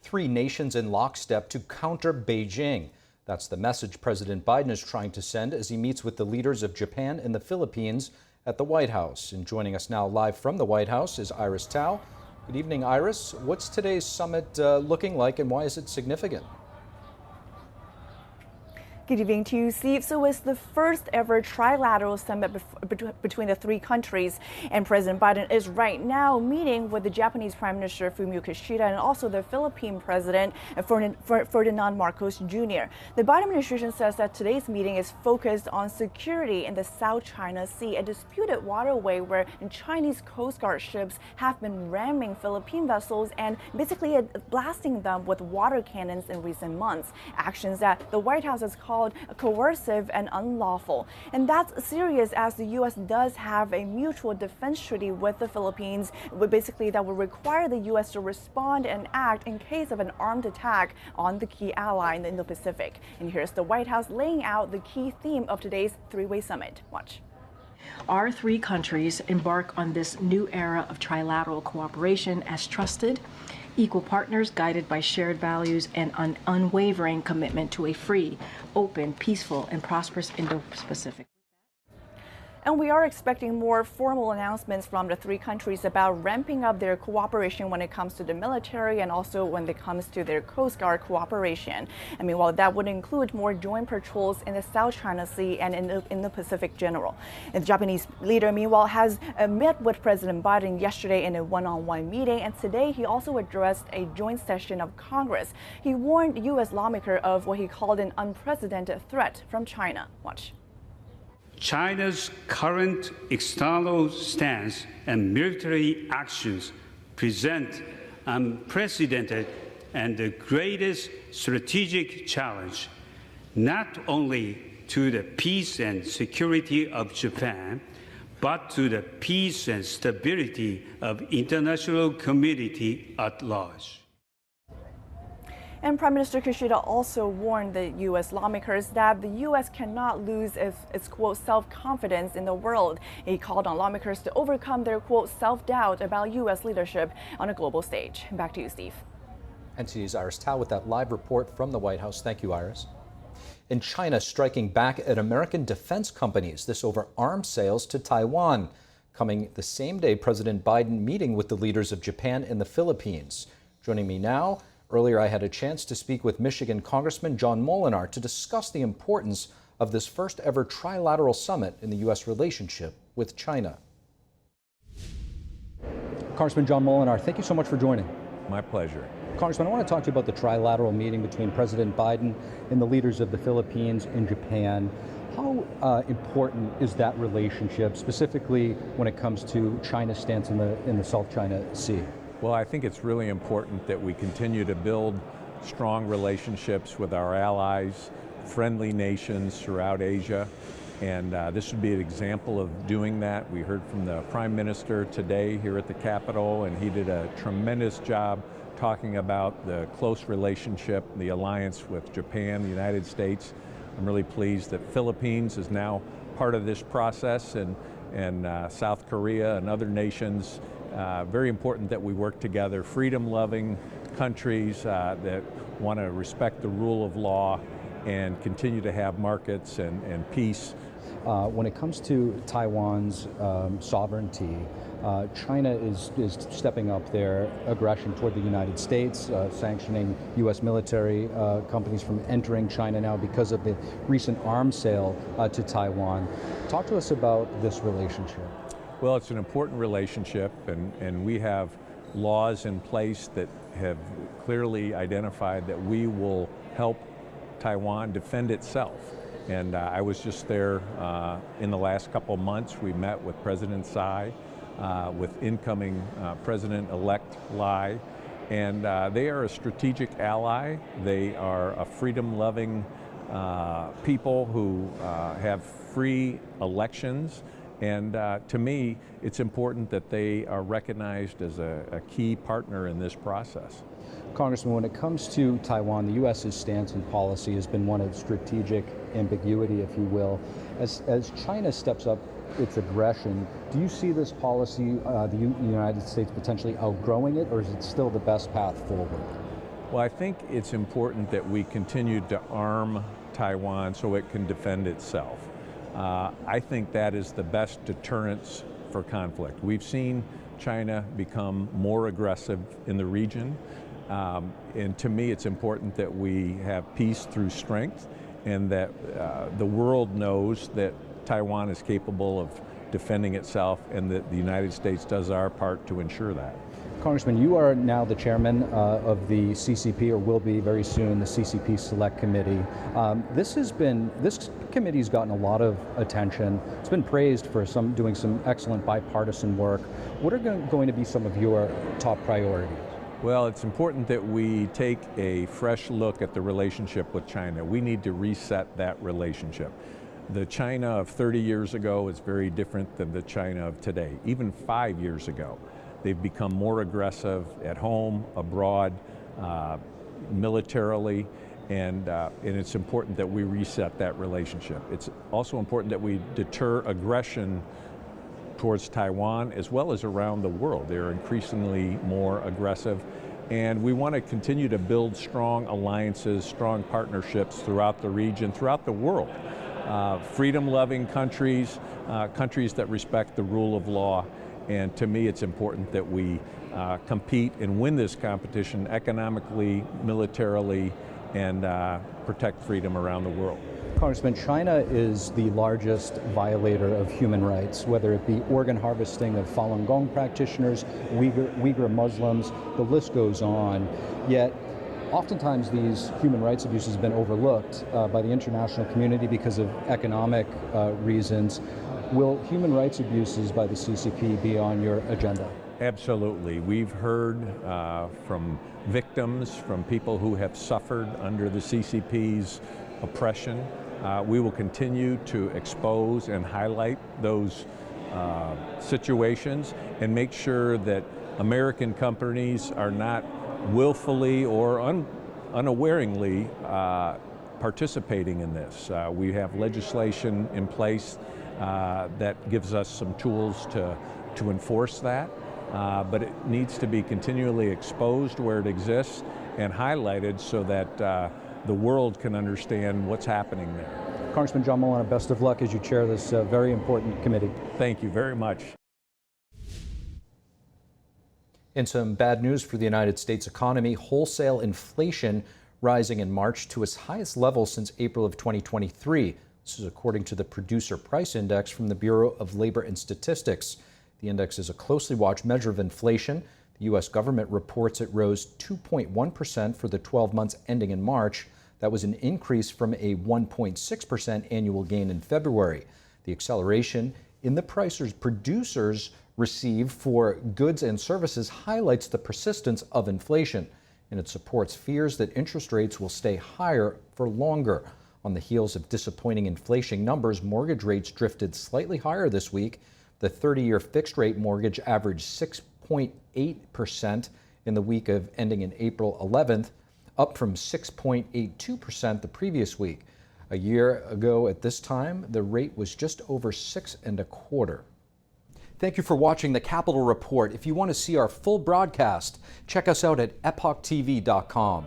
Three nations in lockstep to counter Beijing. That's the message President Biden is trying to send as he meets with the leaders of Japan and the Philippines at the White House. And joining us now live from the White House is Iris Tao. Good evening, Iris. What's today's summit looking like, and why is it significant? Good evening to you, Steve. So it's the first ever trilateral summit between the three countries, and President Biden is right now meeting with the Japanese Prime Minister Fumio Kishida and also the Philippine President Ferdinand Marcos Jr. The Biden administration says that today's meeting is focused on security in the South China Sea, a disputed waterway where Chinese Coast Guard ships have been ramming Philippine vessels and basically blasting them with water cannons in recent months. Actions that the White House has called coercive and unlawful. And that's serious as the U.S. does have a mutual defense treaty with the Philippines, basically that will require the U.S. to respond and act in case of an armed attack on the key ally in the Indo-Pacific. And here's the White House laying out the key theme of today's three-way summit. Watch. Our three countries embark on this new era of trilateral cooperation as trusted, equal partners guided by shared values and an unwavering commitment to a free, open, peaceful, and prosperous Indo-Pacific. And we are expecting more formal announcements from the three countries about ramping up their cooperation when it comes to the military and also when it comes to their Coast Guard cooperation. I mean, well, that would include more joint patrols in the South China Sea and in the Pacific general. And the Japanese leader, meanwhile, has met with President Biden yesterday in a one-on-one meeting, and today he also addressed a joint session of Congress. He warned U.S. lawmakers of what he called an unprecedented threat from China. Watch. China's current external stance and military actions present unprecedented and the greatest strategic challenge, not only to the peace and security of Japan, but to the peace and stability of international community at large. And Prime Minister Kishida also warned the U.S. lawmakers that the U.S. cannot lose its quote, self-confidence in the world. He called on lawmakers to overcome their, quote, self-doubt about U.S. leadership on a global stage. Back to you, Steve. NTD's Iris Tao with that live report from the White House. Thank you, Iris. And China striking back at American defense companies, this over arms sales to Taiwan, coming the same day President Biden meeting with the leaders of Japan and the Philippines. Joining me now, earlier, I had a chance to speak with Michigan Congressman John Moolenaar to discuss the importance of this first ever trilateral summit in the U.S. relationship with China. Congressman John Moolenaar, thank you so much for joining. My pleasure. Congressman, I want to talk to you about the trilateral meeting between President Biden and the leaders of the Philippines and Japan. How important is that relationship, specifically when it comes to China's stance in the South China Sea? Well, I think it's really important that we continue to build strong relationships with our allies, friendly nations throughout Asia, and this would be an example of doing that. We heard from the Prime Minister today here at the Capitol, and he did a tremendous job talking about the close relationship, the alliance with Japan, the United States. I'm really pleased that Philippines is now part of this process, and South Korea and other nations. Very important that we work together, freedom-loving countries that want to respect the rule of law and continue to have markets and peace. When it comes to Taiwan's sovereignty, China is stepping up their aggression toward the United States, sanctioning U.S. military companies from entering China now because of the recent arms sale to Taiwan. Talk to us about this relationship. Well, it's an important relationship, and we have laws in place that have clearly identified that we will help Taiwan defend itself. And I was just there in the last couple of months. We met with President Tsai, with incoming President-elect Lai, and they are a strategic ally. They are a freedom-loving people who have free elections. And to me, it's important that they are recognized as a key partner in this process. Congressman, when it comes to Taiwan, the U.S.'s stance and policy has been one of strategic ambiguity, if you will. As China steps up its aggression, do you see this policy, the United States potentially outgrowing it, or is it still the best path forward? Well, I think it's important that we continue to arm Taiwan so it can defend itself. I think that is the best deterrence for conflict. We've seen China become more aggressive in the region, and to me it's important that we have peace through strength, and that the world knows that Taiwan is capable of defending itself, and that the United States does our part to ensure that. Congressman, you are now the chairman of the CCP, or will be very soon, the CCP Select Committee. This committee's gotten a lot of attention. It's been praised for doing some excellent bipartisan work. What are going to be some of your top priorities? Well, it's important that we take a fresh look at the relationship with China. We need to reset that relationship. The China of 30 years ago is very different than the China of today. Even 5 years ago, they've become more aggressive at home, abroad, militarily, and it's important that we reset that relationship. It's also important that we deter aggression towards Taiwan as well as around the world. They're increasingly more aggressive, and we want to continue to build strong alliances, strong partnerships throughout the region, throughout the world. Freedom-loving countries, countries that respect the rule of law, and to me it's important that we compete and win this competition economically, militarily, and protect freedom around the world. Congressman, China is the largest violator of human rights, whether it be organ harvesting of Falun Gong practitioners, Uyghur Muslims, the list goes on. Yet, oftentimes these human rights abuses have been overlooked by the international community because of economic reasons. Will human rights abuses by the CCP be on your agenda? Absolutely. We've heard from victims, from people who have suffered under the CCP's oppression. We will continue to expose and highlight those situations and make sure that American companies are not willfully or unawareingly participating in this. We have legislation in place that gives us some tools to enforce that, but it needs to be continually exposed where it exists and highlighted so that the world can understand what's happening there. Congressman John Milano, best of luck as you chair this very important committee. Thank you very much. In some bad news for the United States economy, wholesale inflation rising in March to its highest level since April of 2023. This is according to the Producer Price Index from the Bureau of Labor and Statistics. The index is a closely watched measure of inflation. The U.S. government reports it rose 2.1% for the 12 months ending in March. That was an increase from a 1.6% annual gain in February. The acceleration in the prices producers receive for goods and services highlights the persistence of inflation, and it supports fears that interest rates will stay higher for longer. On the heels of disappointing inflation numbers, mortgage rates drifted slightly higher this week. The 30-year fixed-rate mortgage averaged 6.8% in the week of ending in April 11th, up from 6.82% the previous week. A year ago at this time, the rate was just over 6.25%. Thank you for watching the Capitol Report. If you want to see our full broadcast, check us out at epochtv.com.